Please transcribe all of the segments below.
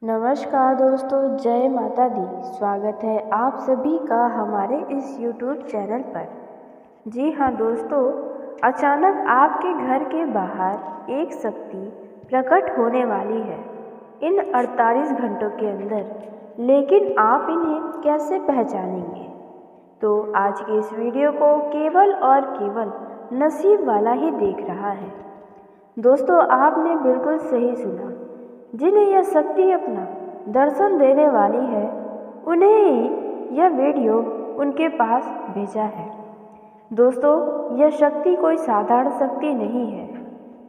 नमस्कार दोस्तों, जय माता दी। स्वागत है आप सभी का हमारे इस YouTube चैनल पर। जी हाँ दोस्तों, अचानक आपके घर के बाहर एक शक्ति प्रकट होने वाली है इन 48 घंटों के अंदर, लेकिन आप इन्हें कैसे पहचानेंगे? तो आज के इस वीडियो को केवल और केवल नसीब वाला ही देख रहा है। दोस्तों, आपने बिल्कुल सही सुना। जिन्हें यह शक्ति अपना दर्शन देने वाली है, उन्हें ही यह वीडियो उनके पास भेजा है। दोस्तों, यह शक्ति कोई साधारण शक्ति नहीं है।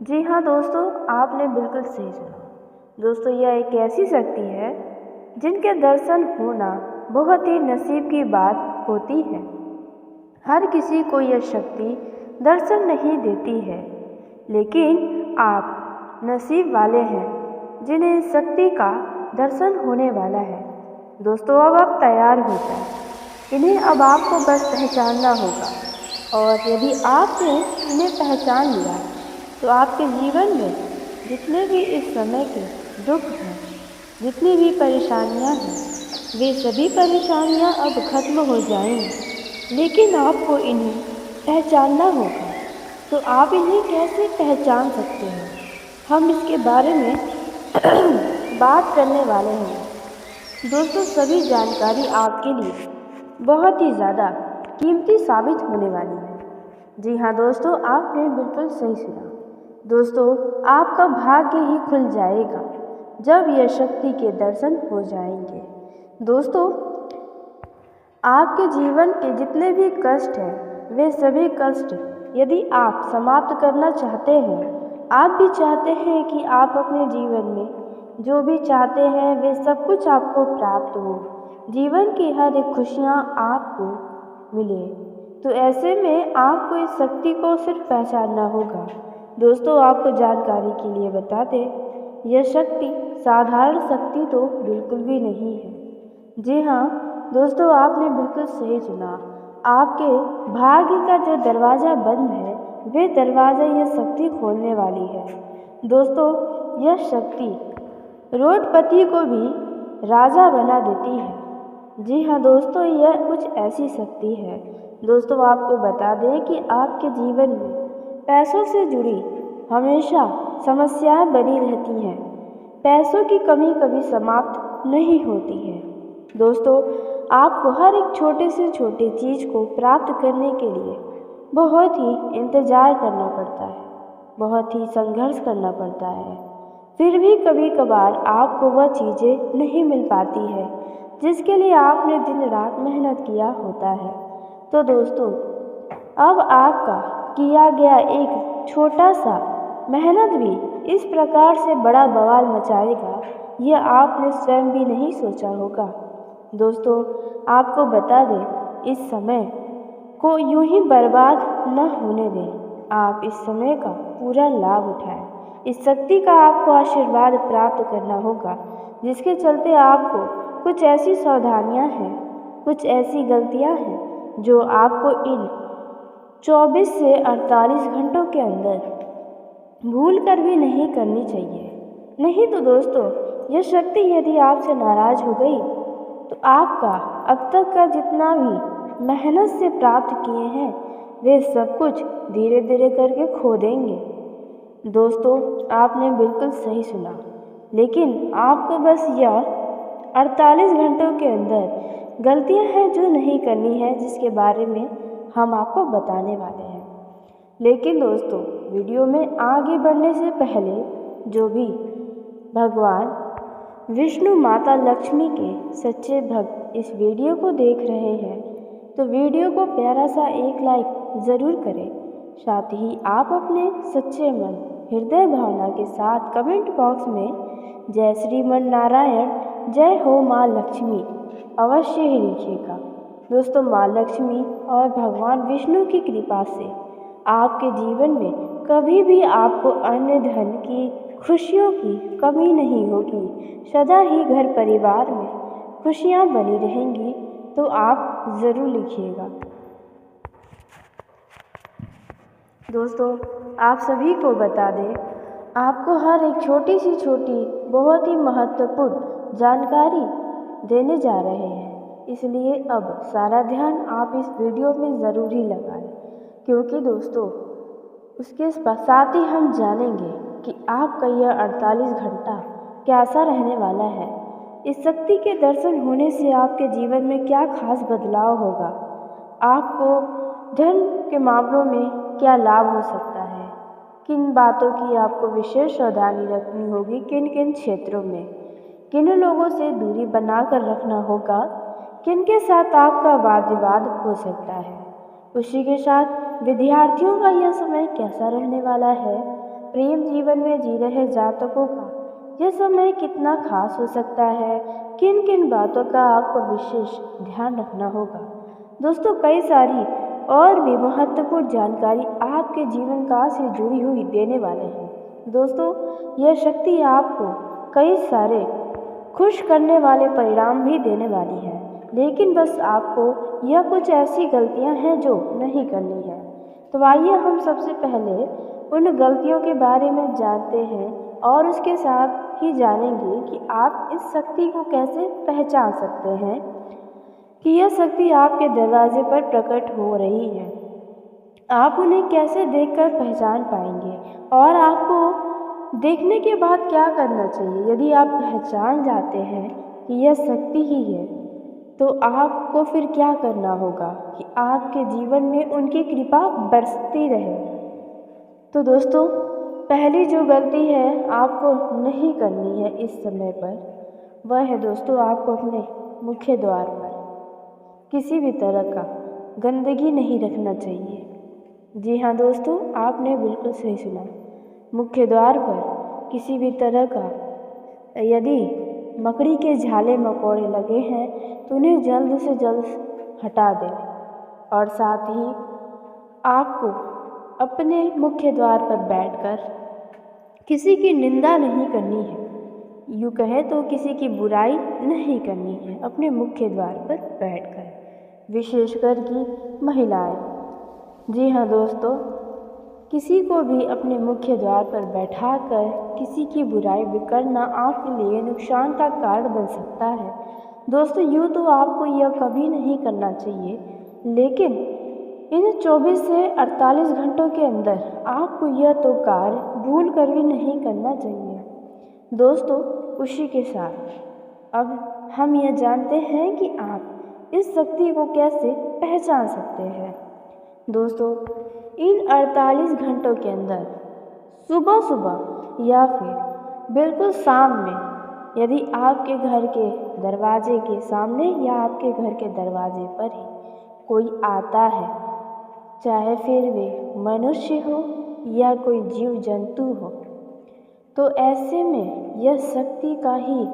जी हाँ दोस्तों, आपने बिल्कुल सही सुना। दोस्तों, यह एक ऐसी शक्ति है जिनके दर्शन होना बहुत ही नसीब की बात होती है। हर किसी को यह शक्ति दर्शन नहीं देती है, लेकिन आप नसीब वाले हैं जिन्हें इस शक्ति का दर्शन होने वाला है। दोस्तों, अब आप तैयार हो जाएं। इन्हें अब आपको बस पहचानना होगा, और यदि आपने इन्हें पहचान लिया तो आपके जीवन में जितने भी इस समय के दुख हैं, जितनी भी परेशानियां हैं, वे सभी परेशानियां अब खत्म हो जाएंगी। लेकिन आपको इन्हें पहचानना होगा। तो आप इन्हें कैसे पहचान सकते हैं, हम इसके बारे में बात करने वाले हैं। दोस्तों, सभी जानकारी आपके लिए बहुत ही ज़्यादा कीमती साबित होने वाली है। जी हाँ दोस्तों, आपने बिल्कुल सही सुना। दोस्तों, आपका भाग्य ही खुल जाएगा जब यह शक्ति के दर्शन हो जाएंगे। दोस्तों, आपके जीवन के जितने भी कष्ट हैं, वे सभी कष्ट यदि आप समाप्त करना चाहते हैं, आप भी चाहते हैं कि आप अपने जीवन में जो भी चाहते हैं वे सब कुछ आपको प्राप्त हो, जीवन की हर एक खुशियाँ आपको मिले, तो ऐसे में आपको इस शक्ति को सिर्फ पहचानना होगा। दोस्तों, आपको जानकारी के लिए बता दें, यह शक्ति साधारण शक्ति तो बिल्कुल भी नहीं है। जी हाँ दोस्तों, आपने बिल्कुल सही सुना। आपके भाग्य का जो दरवाज़ा बंद है, वे दरवाज़ा यह शक्ति खोलने वाली है। दोस्तों, यह शक्ति रोडपति को भी राजा बना देती है। जी हाँ दोस्तों, यह कुछ ऐसी शक्ति है। दोस्तों, आपको बता दें कि आपके जीवन में पैसों से जुड़ी हमेशा समस्याएं बनी रहती हैं। पैसों की कमी कभी समाप्त नहीं होती है। दोस्तों, आपको हर एक छोटे से छोटे चीज़ को प्राप्त करने के लिए बहुत ही इंतज़ार करना पड़ता है, बहुत ही संघर्ष करना पड़ता है। फिर भी कभी कभार आपको वह चीज़ें नहीं मिल पाती है जिसके लिए आपने दिन रात मेहनत किया होता है। तो दोस्तों, अब आपका किया गया एक छोटा सा मेहनत भी इस प्रकार से बड़ा बवाल मचाएगा, यह आपने स्वयं भी नहीं सोचा होगा। दोस्तों, आपको बता दें, इस समय को यूं ही बर्बाद न होने दें। आप इस समय का पूरा लाभ उठाएं। इस शक्ति का आपको आशीर्वाद प्राप्त करना होगा, जिसके चलते आपको कुछ ऐसी सावधानियां हैं, कुछ ऐसी गलतियां हैं जो आपको इन 24 से 48 घंटों के अंदर भूल कर भी नहीं करनी चाहिए। नहीं तो दोस्तों, यह शक्ति यदि आपसे नाराज़ हो गई तो आपका अब तक का जितना भी मेहनत से प्राप्त किए हैं, वे सब कुछ धीरे धीरे करके खो देंगे। दोस्तों, आपने बिल्कुल सही सुना, लेकिन आपको बस यह 48 घंटों के अंदर गलतियां हैं जो नहीं करनी है, जिसके बारे में हम आपको बताने वाले हैं। लेकिन दोस्तों, वीडियो में आगे बढ़ने से पहले जो भी भगवान विष्णु माता लक्ष्मी के सच्चे भक्त इस वीडियो को देख रहे हैं, तो वीडियो को प्यारा सा एक लाइक ज़रूर करें। साथ ही आप अपने सच्चे मन हृदय भावना के साथ कमेंट बॉक्स में जय श्रीमन नारायण, जय हो माँ लक्ष्मी अवश्य ही लिखिएगा। दोस्तों, माँ लक्ष्मी और भगवान विष्णु की कृपा से आपके जीवन में कभी भी आपको अन्य धन की खुशियों की कमी नहीं होगी। सदा ही घर परिवार में खुशियाँ बनी रहेंगी। तो आप ज़रूर लिखिएगा। दोस्तों, आप सभी को बता दें, आपको हर एक छोटी सी छोटी बहुत ही महत्वपूर्ण जानकारी देने जा रहे हैं। इसलिए अब सारा ध्यान आप इस वीडियो में ज़रूर ही लगाएं, क्योंकि दोस्तों उसके साथ ही हम जानेंगे कि आपका यह 48 घंटा कैसा रहने वाला है। इस शक्ति के दर्शन होने से आपके जीवन में क्या खास बदलाव होगा, आपको धन के मामलों में क्या लाभ हो सकता है, किन बातों की आपको विशेष सावधानी रखनी होगी, किन किन क्षेत्रों में किन लोगों से दूरी बनाकर रखना होगा, किन के साथ आपका वाद विवाद हो सकता है। उसी के साथ विद्यार्थियों का यह समय कैसा रहने वाला है, प्रेम जीवन में जी रहे जातकों का यह समय कितना खास हो सकता है, किन किन बातों का आपको विशेष ध्यान रखना होगा। दोस्तों कई सारी और भी महत्वपूर्ण जानकारी आपके जीवन काल से जुड़ी हुई देने वाले हैं। दोस्तों यह शक्ति आपको कई सारे खुश करने वाले परिणाम भी देने वाली है, लेकिन बस आपको यह कुछ ऐसी गलतियां हैं जो नहीं करनी है। तो आइए हम सबसे पहले उन गलतियों के बारे में जानते हैं और उसके साथ ही जानेंगे कि आप इस शक्ति को कैसे पहचान सकते हैं कि यह शक्ति आपके दरवाजे पर प्रकट हो रही है। आप उन्हें कैसे देखकर पहचान पाएंगे और आपको देखने के बाद क्या करना चाहिए। यदि आप पहचान जाते हैं कि यह शक्ति ही है, तो आपको फिर क्या करना होगा कि आपके जीवन में उनकी कृपा बरसती रहे। तो दोस्तों पहली जो गलती है आपको नहीं करनी है इस समय पर, वह है दोस्तों आपको अपने मुख्य द्वार पर किसी भी तरह का गंदगी नहीं रखना चाहिए। जी हाँ दोस्तों, आपने बिल्कुल सही सुना। मुख्य द्वार पर किसी भी तरह का यदि मकड़ी के झाले मकोड़े लगे हैं तो उन्हें जल्द से जल्द हटा दें, और साथ ही आपको अपने मुख्य द्वार पर बैठकर किसी की निंदा नहीं करनी है, यूँ कहें तो किसी की बुराई नहीं करनी है अपने मुख्य द्वार पर बैठकर, विशेषकर कि महिलाएं। जी हाँ दोस्तों, किसी को भी अपने मुख्य द्वार पर बैठाकर किसी की बुराई भी करना आपके लिए नुकसान का कारण बन सकता है। दोस्तों यूँ तो आपको यह कभी नहीं करना चाहिए, लेकिन इन 24 से 48 घंटों के अंदर आपको यह तो कार्य भूल कर भी नहीं करना चाहिए। दोस्तों उसी के साथ अब हम यह जानते हैं कि आप इस शक्ति को कैसे पहचान सकते हैं। दोस्तों इन 48 घंटों के अंदर सुबह सुबह या फिर बिल्कुल शाम में यदि आपके घर के दरवाजे के सामने या आपके घर के दरवाजे पर ही कोई आता है, चाहे फिर वे मनुष्य हो या कोई जीव जंतु हो, तो ऐसे में यह शक्ति का ही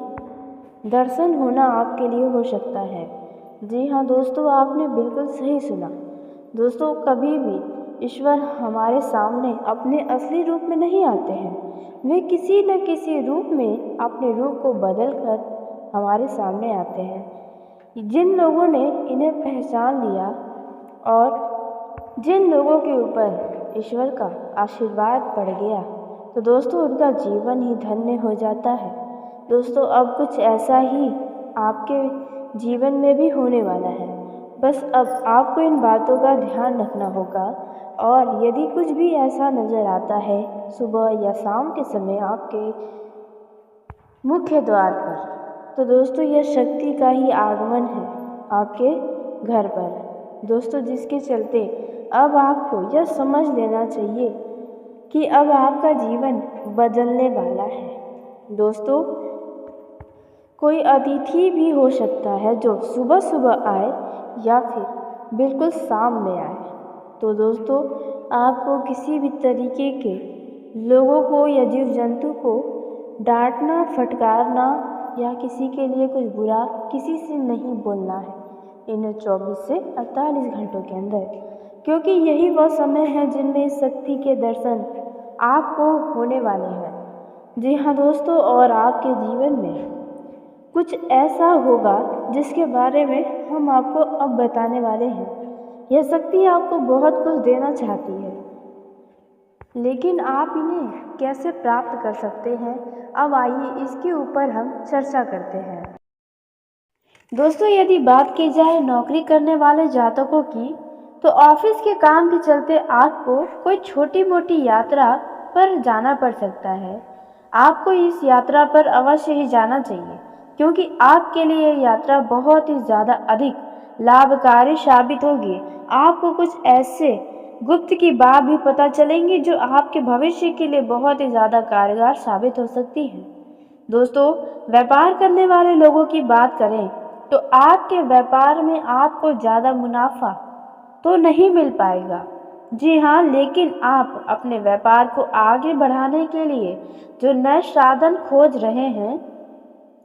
दर्शन होना आपके लिए हो सकता है। जी हाँ दोस्तों, आपने बिल्कुल सही सुना। दोस्तों कभी भी ईश्वर हमारे सामने अपने असली रूप में नहीं आते हैं, वे किसी न किसी रूप में अपने रूप को बदल कर हमारे सामने आते हैं। जिन लोगों ने इन्हें पहचान लिया और जिन लोगों के ऊपर ईश्वर का आशीर्वाद पड़ गया, तो दोस्तों उनका जीवन ही धन्य हो जाता है। दोस्तों अब कुछ ऐसा ही आपके जीवन में भी होने वाला है, बस अब आपको इन बातों का ध्यान रखना होगा। और यदि कुछ भी ऐसा नज़र आता है सुबह या शाम के समय आपके मुख्य द्वार पर, तो दोस्तों यह शक्ति का ही आगमन है आपके घर पर। दोस्तों जिसके चलते अब आपको यह समझ लेना चाहिए कि अब आपका जीवन बदलने वाला है। दोस्तों कोई अतिथि भी हो सकता है जो सुबह सुबह आए या फिर बिल्कुल शाम में आए, तो दोस्तों आपको किसी भी तरीके के लोगों को या जीव जंतु को डांटना, फटकारना या किसी के लिए कुछ बुरा किसी से नहीं बोलना है इन 24 से 48 घंटों के अंदर, क्योंकि यही वह समय है जिनमें इस शक्ति के दर्शन आपको होने वाले हैं। जी हाँ दोस्तों, और आपके जीवन में कुछ ऐसा होगा जिसके बारे में हम आपको अब बताने वाले हैं। यह शक्ति आपको बहुत कुछ देना चाहती है। लेकिन आप इन्हें कैसे प्राप्त कर सकते हैं, अब आइए इसके ऊपर हम चर्चा करते हैं। दोस्तों, यदि बात की जाए नौकरी करने वाले जातकों की, तो ऑफिस के काम के चलते आपको कोई छोटी मोटी यात्रा पर जाना पड़ सकता है। आपको इस यात्रा पर अवश्य ही जाना चाहिए, क्योंकि आपके लिए यह यात्रा बहुत ही ज़्यादा अधिक लाभकारी साबित होगी। आपको कुछ ऐसे गुप्त की बात भी पता चलेंगी जो आपके भविष्य के लिए बहुत ही ज़्यादा कारगर साबित हो सकती है। दोस्तों, व्यापार करने वाले लोगों की बात करें तो आपके व्यापार में आपको ज़्यादा मुनाफा तो नहीं मिल पाएगा। जी हाँ, लेकिन आप अपने व्यापार को आगे बढ़ाने के लिए जो नए साधन खोज रहे हैं,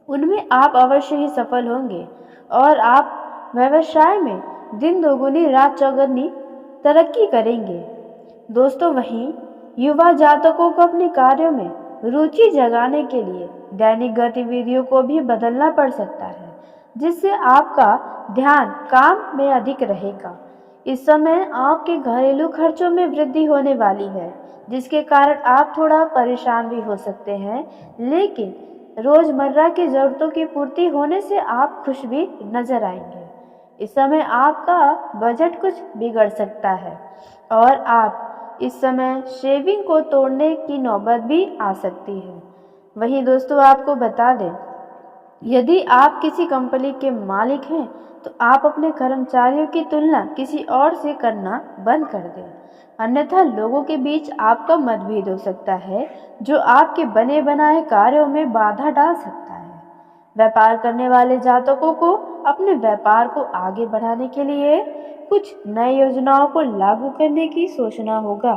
उनमें आप अवश्य ही सफल होंगे और आप व्यवसाय में दिन दोगुनी रात चौगुनी तरक्की करेंगे। दोस्तों, वहीं युवा जातकों को अपने कार्यों में रुचि जगाने के लिए दैनिक गतिविधियों को भी बदलना पड़ सकता है, जिससे आपका ध्यान काम में अधिक रहेगा। इस समय आपके घरेलू खर्चों में वृद्धि होने वाली है, जिसके कारण आप थोड़ा परेशान भी हो सकते हैं, लेकिन रोजमर्रा की जरूरतों की पूर्ति होने से आप खुश भी नजर आएंगे। इस समय आपका बजट कुछ बिगड़ सकता है और आप इस समय शेविंग को तोड़ने की नौबत भी आ सकती है। वहीं दोस्तों, आपको बता दें, यदि आप किसी कंपनी के मालिक हैं तो आप अपने कर्मचारियों की तुलना किसी और से करना बंद कर दें, अन्यथा लोगों के बीच आपका मतभेद हो सकता है, जो आपके बने बनाए कार्यों में बाधा डाल सकता है। व्यापार करने वाले जातकों को अपने व्यापार को आगे बढ़ाने के लिए कुछ नई योजनाओं को लागू करने की सोचना होगा,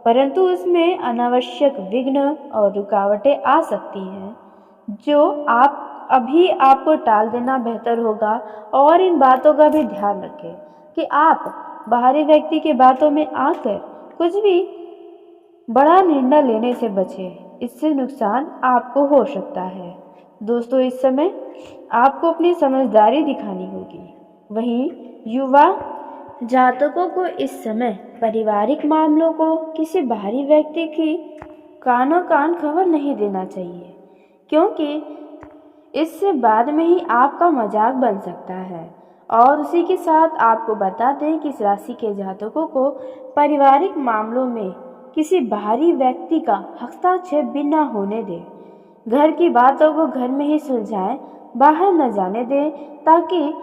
परंतु उसमें अनावश्यक विघ्न और रुकावटें आ सकती हैं, जो आपको टाल देना बेहतर होगा। और इन बातों का भी ध्यान रखें कि आप बाहरी व्यक्ति की बातों में आकर कुछ भी बड़ा निर्णय लेने से बचें, इससे नुकसान आपको हो सकता है। दोस्तों, इस समय आपको अपनी समझदारी दिखानी होगी। वहीं युवा जातकों को इस समय पारिवारिक मामलों को किसी बाहरी व्यक्ति की कानो कान खबर नहीं देना चाहिए, क्योंकि इससे बाद में ही आपका मजाक बन सकता है। और उसी के साथ आपको बता दें कि इस राशि के जातकों को पारिवारिक मामलों में किसी बाहरी व्यक्ति का हस्तक्षेप भी न होने दें। घर की बातों को घर में ही सुलझाएं, बाहर न जाने दें, ताकि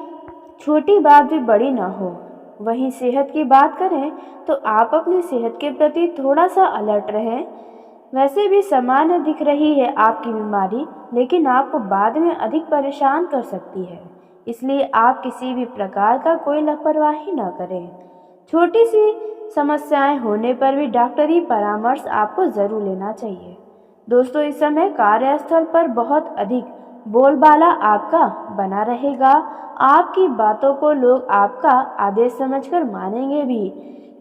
छोटी बात भी बड़ी ना हो। वहीं सेहत की बात करें तो आप अपनी सेहत के प्रति थोड़ा सा अलर्ट रहें। वैसे भी सामान्य दिख रही है आपकी बीमारी, लेकिन आपको बाद में अधिक परेशान कर सकती है, इसलिए आप किसी भी प्रकार का कोई लापरवाही न करें। छोटी सी समस्याएं होने पर भी डॉक्टरी परामर्श आपको ज़रूर लेना चाहिए। दोस्तों, इस समय कार्यस्थल पर बहुत अधिक बोलबाला आपका बना रहेगा। आपकी बातों को लोग आपका आदेश समझकर मानेंगे भी,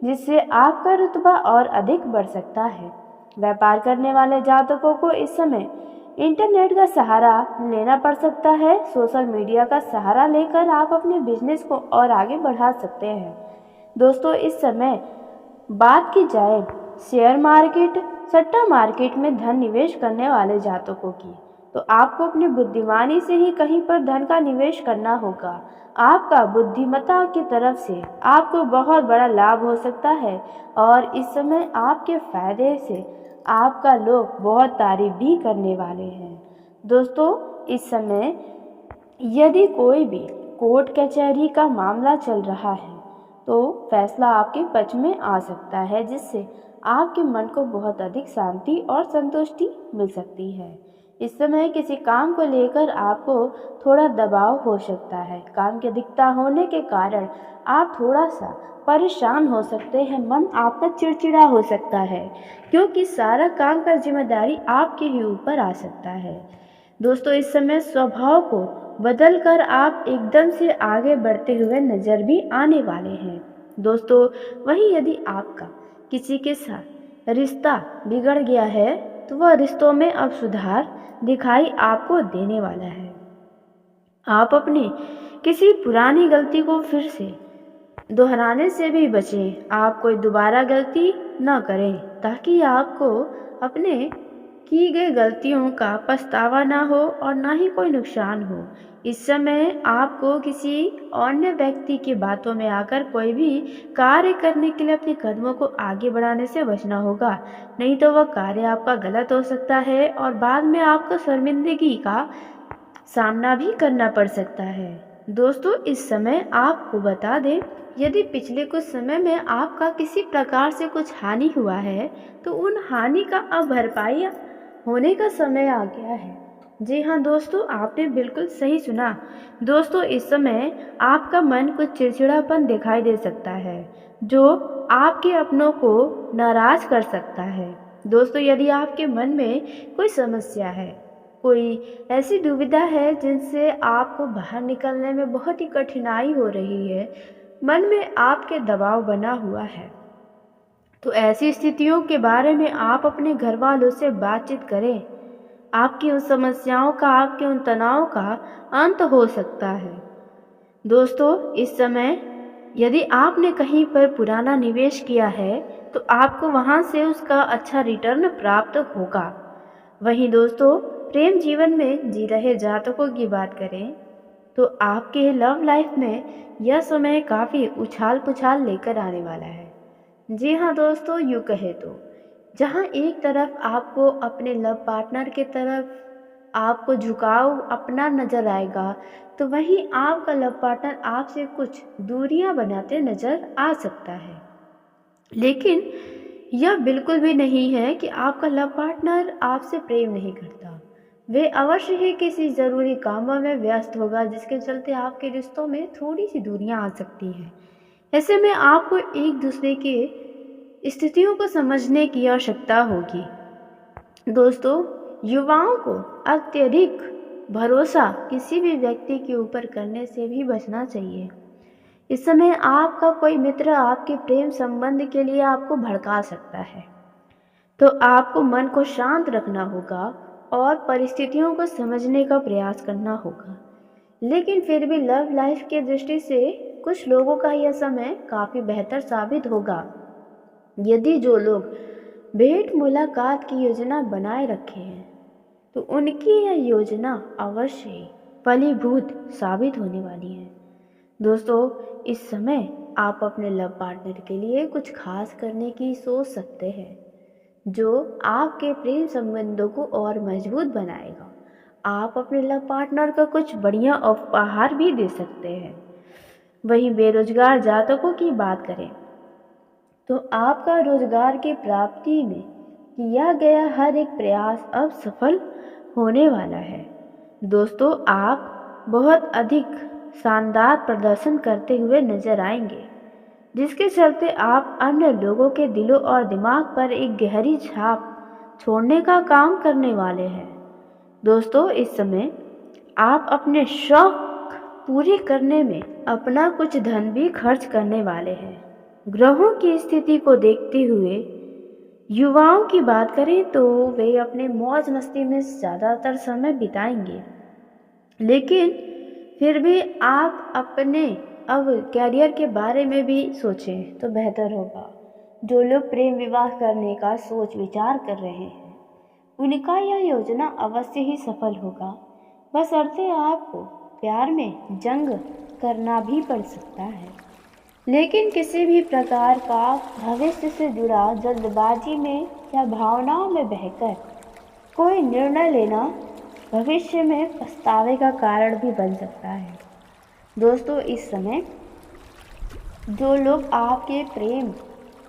जिससे आपका रुतबा और अधिक बढ़ सकता है। व्यापार करने वाले जातकों को इस समय इंटरनेट का सहारा लेना पड़ सकता है। सोशल मीडिया का सहारा लेकर आप अपने बिजनेस को और आगे बढ़ा सकते हैं। दोस्तों, इस समय बात की जाए शेयर मार्केट, सट्टा मार्केट में धन निवेश करने वाले जातकों की, तो आपको अपनी बुद्धिमानी से ही कहीं पर धन का निवेश करना होगा। आपका बुद्धिमत्ता की तरफ से आपको बहुत बड़ा लाभ हो सकता है और इस समय आपके फायदे से आपका लोग बहुत तारीफ भी करने वाले हैं। दोस्तों, इस समय यदि कोई भी कोर्ट कचहरी का मामला चल रहा है तो फैसला आपके पक्ष में आ सकता है, जिससे आपके मन को बहुत अधिक शांति और संतुष्टि मिल सकती है। इस समय किसी काम को लेकर आपको थोड़ा दबाव हो सकता है। काम की अधिकता होने के कारण आप थोड़ा सा परेशान हो सकते हैं, मन आपका चिड़चिड़ा हो सकता है, क्योंकि सारा काम का जिम्मेदारी आपके ही ऊपर आ सकता है। दोस्तों, इस समय स्वभाव को बदलकर आप एकदम से आगे बढ़ते हुए नजर भी आने वाले हैं। दोस्तों, वहीं यदि आपका किसी के साथ रिश्ता बिगड़ गया है तो वह रिश्तों में अब सुधार दिखाई आपको देने वाला है। आप अपनी किसी पुरानी गलती को फिर से दोहराने से भी बचें। आप कोई दोबारा गलती न करें ताकि आपको अपने की गई गलतियों का पछतावा ना हो और ना ही कोई नुकसान हो। इस समय आपको किसी अन्य व्यक्ति की बातों में आकर कोई भी कार्य करने के लिए अपने कदमों को आगे बढ़ाने से बचना होगा, नहीं तो वह कार्य आपका गलत हो सकता है और बाद में आपको शर्मिंदगी का सामना भी करना पड़ सकता है। दोस्तों, इस समय आपको बता दें, यदि पिछले कुछ समय में आपका किसी प्रकार से कुछ हानि हुआ है तो उन हानि का अब भरपाई होने का समय आ गया है। जी हाँ दोस्तों, आपने बिल्कुल सही सुना। दोस्तों, इस समय आपका मन कुछ चिड़चिड़ापन दिखाई दे सकता है जो आपके अपनों को नाराज कर सकता है। दोस्तों, यदि आपके मन में कोई समस्या है, कोई ऐसी दुविधा है जिनसे आपको बाहर निकलने में बहुत ही कठिनाई हो रही है, मन में आपके दबाव बना हुआ है, तो ऐसी स्थितियों के बारे में आप अपने घर वालों से बातचीत करें। आपकी उन समस्याओं का, आपके उन तनाव का अंत हो सकता है। दोस्तों, इस समय यदि आपने कहीं पर पुराना निवेश किया है तो आपको वहां से उसका अच्छा रिटर्न प्राप्त होगा। वहीं दोस्तों, प्रेम जीवन में जी रहे जातकों की बात करें तो आपके लव लाइफ में यह समय काफ़ी उछाल पुछाल लेकर आने वाला है। जी हाँ दोस्तों, यूँ कहे तो जहाँ एक तरफ आपको अपने लव पार्टनर की तरफ आपको झुकाव अपना नज़र आएगा, तो वहीं आपका लव पार्टनर आपसे कुछ दूरियां बनाते नज़र आ सकता है। लेकिन यह बिल्कुल भी नहीं है कि आपका लव पार्टनर आपसे प्रेम नहीं करता। वे अवश्य ही किसी ज़रूरी कामों में व्यस्त होगा जिसके चलते आपके रिश्तों में थोड़ी सी दूरियां आ सकती हैं। ऐसे में आपको एक दूसरे के स्थितियों को समझने की आवश्यकता होगी। दोस्तों, युवाओं को अत्यधिक भरोसा किसी भी व्यक्ति के ऊपर करने से भी बचना चाहिए। इस समय आपका कोई मित्र आपके प्रेम संबंध के लिए आपको भड़का सकता है, तो आपको मन को शांत रखना होगा और परिस्थितियों को समझने का प्रयास करना होगा। लेकिन फिर भी लव लाइफ की दृष्टि से कुछ लोगों का यह समय काफ़ी बेहतर साबित होगा यदि जो लोग भेंट मुलाकात की योजना बनाए रखे हैं तो उनकी यह योजना अवश्य ही फलीभूत साबित होने वाली है। दोस्तों, इस समय आप अपने लव पार्टनर के लिए कुछ खास करने की सोच सकते हैं जो आपके प्रेम संबंधों को और मजबूत बनाएगा। आप अपने लव पार्टनर को कुछ बढ़िया उपहार भी दे सकते हैं। वहीं बेरोजगार जातकों की बात करें तो आपका रोजगार की प्राप्ति में किया गया हर एक प्रयास अब सफल होने वाला है। दोस्तों, आप बहुत अधिक शानदार प्रदर्शन करते हुए नजर आएंगे जिसके चलते आप अन्य लोगों के दिलों और दिमाग पर एक गहरी छाप छोड़ने का काम करने वाले हैं। दोस्तों, इस समय आप अपने शौक पूरे करने में अपना कुछ धन भी खर्च करने वाले हैं। ग्रहों की स्थिति को देखते हुए युवाओं की बात करें तो वे अपने मौज मस्ती में ज़्यादातर समय बिताएंगे, लेकिन फिर भी आप अपने अब कैरियर के बारे में भी सोचें तो बेहतर होगा। जो लोग प्रेम विवाह करने का सोच विचार कर रहे हैं उनका यह योजना अवश्य ही सफल होगा, बशर्ते आपको प्यार में जंग करना भी पड़ सकता है। लेकिन किसी भी प्रकार का भविष्य से जुड़ा जल्दबाजी में या भावनाओं में बहकर कोई निर्णय लेना भविष्य में पछतावे का कारण भी बन सकता है। दोस्तों, इस समय जो लोग आपके प्रेम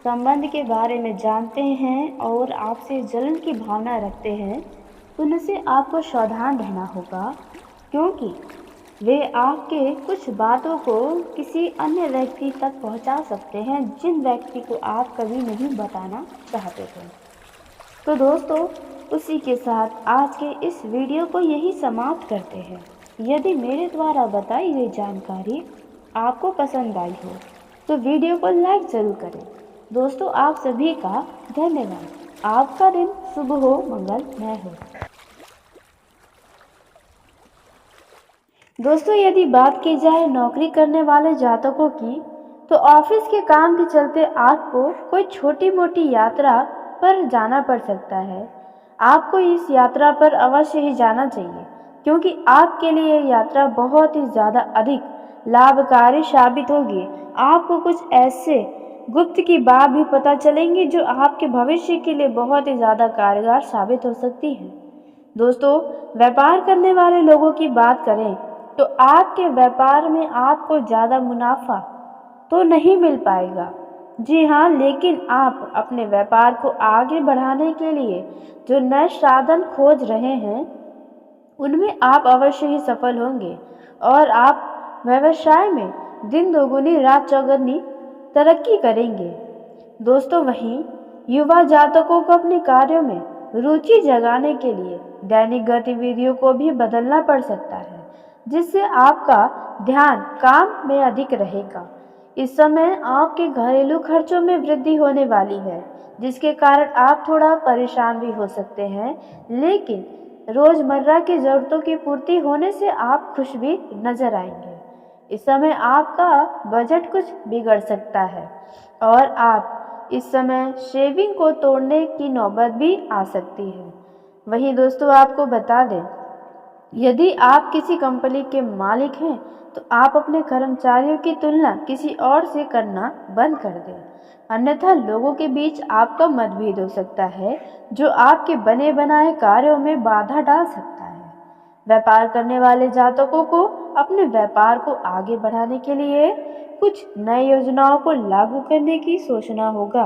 संबंध के बारे में जानते हैं और आपसे जलन की भावना रखते हैं उनसे आपको सावधान रहना होगा, क्योंकि वे आपके कुछ बातों को किसी अन्य व्यक्ति तक पहुंचा सकते हैं जिन व्यक्ति को आप कभी नहीं बताना चाहते थे। तो दोस्तों, उसी के साथ आज के इस वीडियो को यही समाप्त करते हैं। यदि मेरे द्वारा बताई गई जानकारी आपको पसंद आई हो तो वीडियो को लाइक ज़रूर करें। दोस्तों, आप सभी का धन्यवाद। आपका दिन शुभ हो, मंगलमय हो। दोस्तों, यदि बात की जाए नौकरी करने वाले जातकों की तो ऑफिस के काम के चलते आपको कोई छोटी मोटी यात्रा पर जाना पड़ सकता है। आपको इस यात्रा पर अवश्य ही जाना चाहिए, क्योंकि आपके लिए यह यात्रा बहुत ही ज़्यादा अधिक लाभकारी साबित होगी। आपको कुछ ऐसे गुप्त की बात भी पता चलेंगी जो आपके भविष्य के लिए बहुत ही ज़्यादा कारगर साबित हो सकती है। दोस्तों, व्यापार करने वाले लोगों की बात करें तो आपके व्यापार में आपको ज़्यादा मुनाफा तो नहीं मिल पाएगा। जी हाँ, लेकिन आप अपने व्यापार को आगे बढ़ाने के लिए जो नए साधन खोज रहे हैं उनमें आप अवश्य ही सफल होंगे और आप व्यवसाय में दिन दोगुनी रात चौगुनी तरक्की करेंगे। दोस्तों, वहीं युवा जातकों को अपने कार्यों में रुचि जगाने के लिए दैनिक गतिविधियों को भी बदलना पड़ सकता है, जिससे आपका ध्यान काम में अधिक रहेगा। इस समय आपके घरेलू खर्चों में वृद्धि होने वाली है, जिसके कारण आप थोड़ा परेशान भी हो सकते हैं, लेकिन रोजमर्रा की जरूरतों की पूर्ति होने से आप खुश भी नजर आएंगे। इस समय आपका बजट कुछ बिगड़ सकता है और आप इस समय शेविंग को तोड़ने की नौबत भी आ सकती है। वहीं दोस्तों, आपको बता दें, यदि आप किसी कंपनी के मालिक हैं तो आप अपने कर्मचारियों की तुलना किसी और से करना बंद कर दें, अन्यथा लोगों के बीच आपका मतभेद हो सकता है जो आपके बने बनाए कार्यों में बाधा डाल सकता है। व्यापार करने वाले जातकों को अपने व्यापार को आगे बढ़ाने के लिए कुछ नई योजनाओं को लागू करने की सोचना होगा,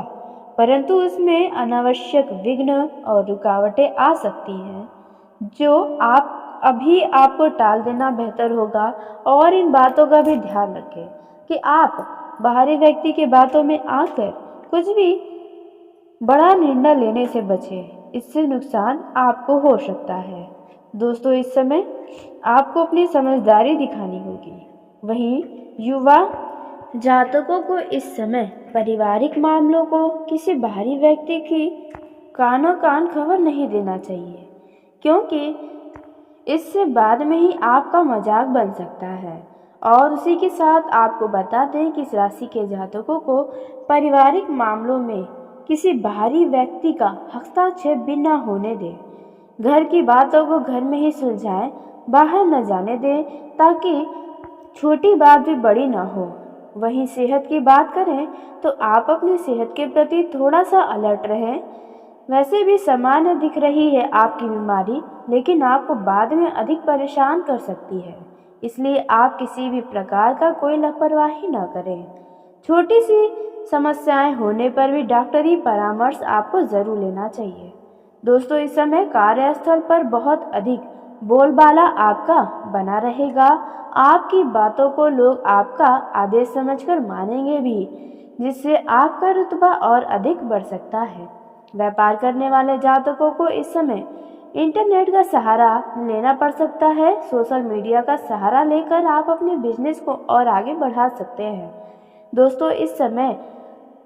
परंतु उसमें अनावश्यक विघ्न और रुकावटें आ सकती हैं, जो आपको टाल देना बेहतर होगा। और इन बातों का भी ध्यान रखें कि आप बाहरी व्यक्ति की बातों में आकर कुछ भी बड़ा निर्णय लेने से बचें, इससे नुकसान आपको हो सकता है। दोस्तों, इस समय आपको अपनी समझदारी दिखानी होगी। वहीं युवा जातकों को इस समय पारिवारिक मामलों को किसी बाहरी व्यक्ति की कानो कान खबर नहीं देना चाहिए, क्योंकि इससे बाद में ही आपका मजाक बन सकता है। और उसी के साथ आपको बता दें कि इस राशि के जातकों को पारिवारिक मामलों में किसी बाहरी व्यक्ति का हस्तक्षेप भी न होने दें। घर की बातों को घर में ही सुलझाएं, बाहर न जाने दें, ताकि छोटी बात भी बड़ी न हो। वहीं सेहत की बात करें तो आप अपनी सेहत के प्रति थोड़ा सा अलर्ट रहें। वैसे भी सामान्य दिख रही है आपकी बीमारी, लेकिन आपको बाद में अधिक परेशान कर सकती है, इसलिए आप किसी भी प्रकार का कोई लापरवाही न करें। छोटी सी समस्याएं होने पर भी डॉक्टरी परामर्श आपको ज़रूर लेना चाहिए। दोस्तों, इस समय कार्यस्थल पर बहुत अधिक बोलबाला आपका बना रहेगा। आपकी बातों को लोग आपका आदेश समझकर मानेंगे भी, जिससे आपका रुतबा और अधिक बढ़ सकता है। व्यापार करने वाले जातकों को इस समय इंटरनेट का सहारा लेना पड़ सकता है। सोशल मीडिया का सहारा लेकर आप अपने बिजनेस को और आगे बढ़ा सकते हैं। दोस्तों, इस समय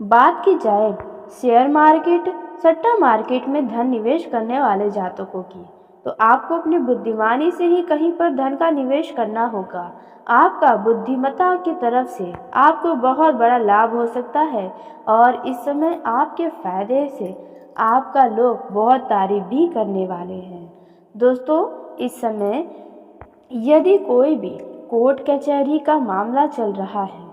बात की जाए शेयर मार्केट, सट्टा मार्केट में धन निवेश करने वाले जातकों की, तो आपको अपनी बुद्धिमानी से ही कहीं पर धन का निवेश करना होगा। आपका बुद्धिमत्ता की तरफ से आपको बहुत बड़ा लाभ हो सकता है और इस समय आपके फायदे से आपका लोग बहुत तारीफ भी करने वाले हैं। दोस्तों, इस समय यदि कोई भी कोर्ट कचहरी का मामला चल रहा है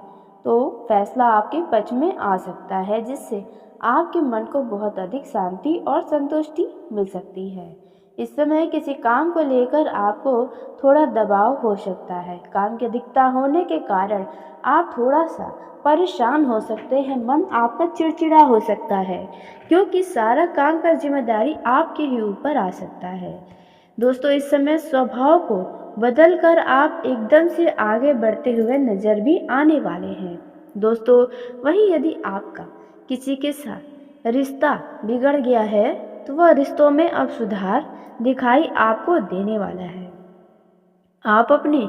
तो फैसला आपके पक्ष में आ सकता है, जिससे आपके मन को बहुत अधिक शांति और संतुष्टि मिल सकती है। इस समय किसी काम को लेकर आपको थोड़ा दबाव हो सकता है। काम की अधिकता होने के कारण आप थोड़ा सा परेशान हो सकते हैं, मन आपका चिड़चिड़ा हो सकता है, क्योंकि सारा काम का जिम्मेदारी आपके ही ऊपर आ सकता है। दोस्तों, इस समय स्वभाव को बदलकर आप एकदम से आगे बढ़ते हुए नजर भी आने वाले हैं। दोस्तों, वहीं यदि आपका किसी के साथ रिश्ता बिगड़ गया है तो वह रिश्तों में अब सुधार दिखाई आपको देने वाला है। आप अपनी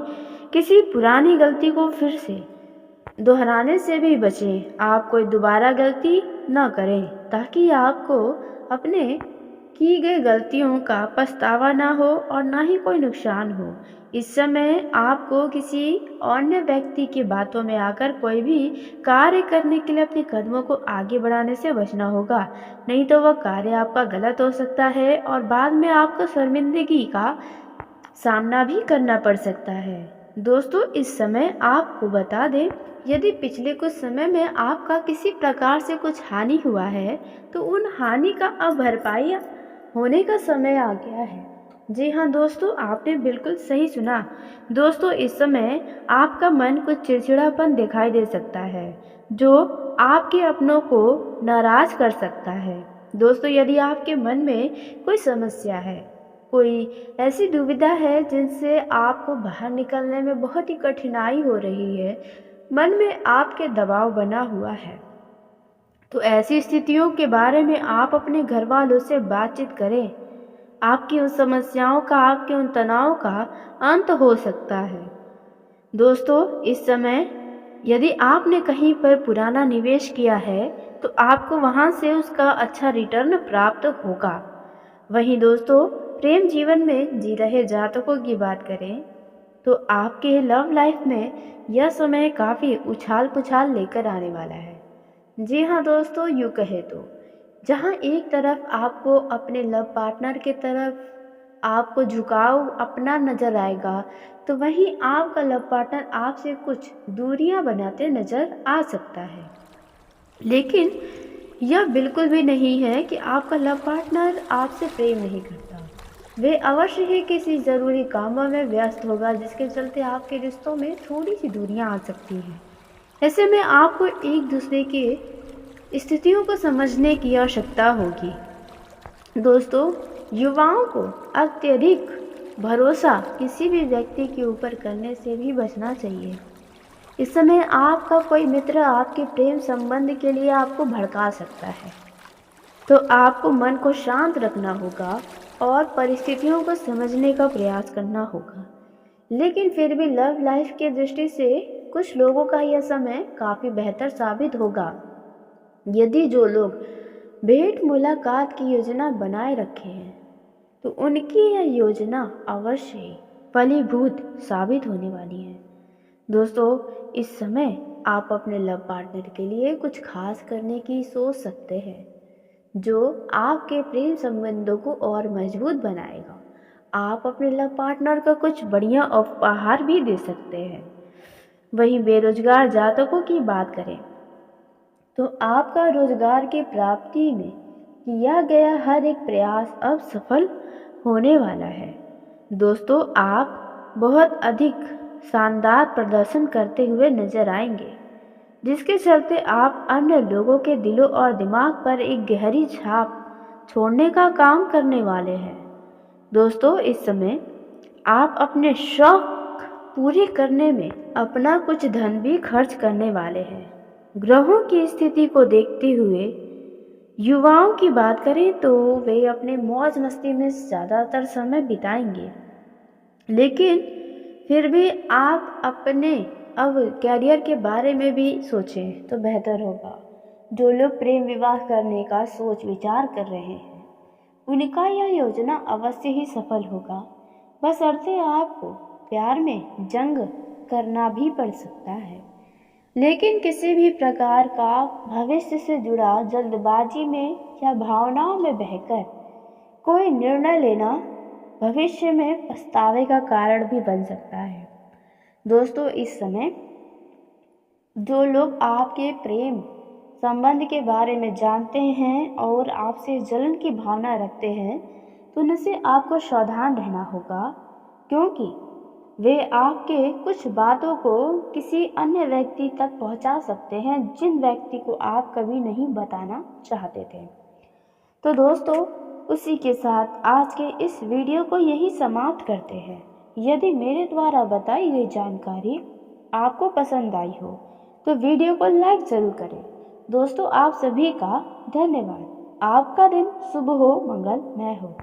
किसी पुरानी गलती को फिर से दोहराने से भी बचें। आप कोई दोबारा गलती न करें, ताकि आपको अपने की गई गलतियों का पछतावा ना हो और ना ही कोई नुकसान हो। इस समय आपको किसी अन्य व्यक्ति की बातों में आकर कोई भी कार्य करने के लिए अपने कदमों को आगे बढ़ाने से बचना होगा, नहीं तो वह कार्य आपका गलत हो सकता है और बाद में आपको शर्मिंदगी का सामना भी करना पड़ सकता है। दोस्तों, इस समय आपको बता दें, यदि पिछले कुछ समय में आपका किसी प्रकार से कुछ हानि हुआ है तो उन हानि का अब भरपाई होने का समय आ गया है। जी हाँ दोस्तों, आपने बिल्कुल सही सुना। दोस्तों, इस समय आपका मन कुछ चिड़चिड़ापन दिखाई दे सकता है जो आपके अपनों को नाराज कर सकता है। दोस्तों, यदि आपके मन में कोई समस्या है, कोई ऐसी दुविधा है जिनसे आपको बाहर निकलने में बहुत ही कठिनाई हो रही है, मन में आपके दबाव बना हुआ है, तो ऐसी स्थितियों के बारे में आप अपने घर वालों से बातचीत करें। आपकी उन समस्याओं का, आपके उन तनाव का अंत हो सकता है। दोस्तों, इस समय यदि आपने कहीं पर पुराना निवेश किया है तो आपको वहां से उसका अच्छा रिटर्न प्राप्त होगा। वहीं दोस्तों, प्रेम जीवन में जी रहे जातकों की बात करें तो आपके लव लाइफ में यह समय काफ़ी उछाल पुछाल लेकर आने वाला है। जी हाँ दोस्तों, यूँ कहे तो जहाँ एक तरफ आपको अपने लव पार्टनर की तरफ आपको झुकाव अपना नज़र आएगा, तो वहीं आपका लव पार्टनर आपसे कुछ दूरियां बनाते नज़र आ सकता है। लेकिन यह बिल्कुल भी नहीं है कि आपका लव पार्टनर आपसे प्रेम नहीं करता। वे अवश्य ही किसी ज़रूरी कामों में व्यस्त होगा, जिसके चलते आपके रिश्तों में थोड़ी सी दूरियां आ सकती हैं। ऐसे में आपको एक दूसरे की स्थितियों को समझने की आवश्यकता होगी। दोस्तों, युवाओं को अत्यधिक भरोसा किसी भी व्यक्ति के ऊपर करने से भी बचना चाहिए। इस समय आपका कोई मित्र आपके प्रेम संबंध के लिए आपको भड़का सकता है, तो आपको मन को शांत रखना होगा और परिस्थितियों को समझने का प्रयास करना होगा। लेकिन फिर भी लव लाइफ की दृष्टि से कुछ लोगों का यह समय काफ़ी बेहतर साबित होगा यदि जो लोग भेंट मुलाकात की योजना बनाए रखे हैं, तो उनकी यह योजना अवश्य ही फलीभूत साबित होने वाली है। दोस्तों, इस समय आप अपने लव पार्टनर के लिए कुछ खास करने की सोच सकते हैं जो आपके प्रेम संबंधों को और मजबूत बनाएगा। आप अपने लव पार्टनर को कुछ बढ़िया उपहार भी दे सकते हैं। वहीं बेरोजगार जातकों की बात करें तो आपका रोजगार की प्राप्ति में किया गया हर एक प्रयास अब सफल होने वाला है। दोस्तों, आप बहुत अधिक शानदार प्रदर्शन करते हुए नजर आएंगे, जिसके चलते आप अन्य लोगों के दिलों और दिमाग पर एक गहरी छाप छोड़ने का काम करने वाले हैं। दोस्तों, इस समय आप अपने शौक पूरे करने में अपना कुछ धन भी खर्च करने वाले हैं। ग्रहों की स्थिति को देखते हुए युवाओं की बात करें तो वे अपने मौज मस्ती में ज़्यादातर समय बिताएंगे, लेकिन फिर भी आप अपने अब कैरियर के बारे में भी सोचें तो बेहतर होगा। जो लोग प्रेम विवाह करने का सोच विचार कर रहे हैं, उनका यह योजना अवश्य ही सफल होगा, बशर्ते आपको प्यार में जंग करना भी पड़ सकता है। लेकिन किसी भी प्रकार का भविष्य से जुड़ा जल्दबाजी में या भावनाओं में बहकर कोई निर्णय लेना भविष्य में पछतावे का कारण भी बन सकता है। दोस्तों, इस समय जो लोग आपके प्रेम संबंध के बारे में जानते हैं और आपसे जलन की भावना रखते हैं, तो उनसे आपको सावधान रहना होगा, क्योंकि वे आपके कुछ बातों को किसी अन्य व्यक्ति तक पहुंचा सकते हैं, जिन व्यक्ति को आप कभी नहीं बताना चाहते थे। तो दोस्तों, उसी के साथ आज के इस वीडियो को यही समाप्त करते हैं। यदि मेरे द्वारा बताई गई जानकारी आपको पसंद आई हो तो वीडियो को लाइक ज़रूर करें। दोस्तों, आप सभी का धन्यवाद। आपका दिन शुभ हो, मंगलमय हो।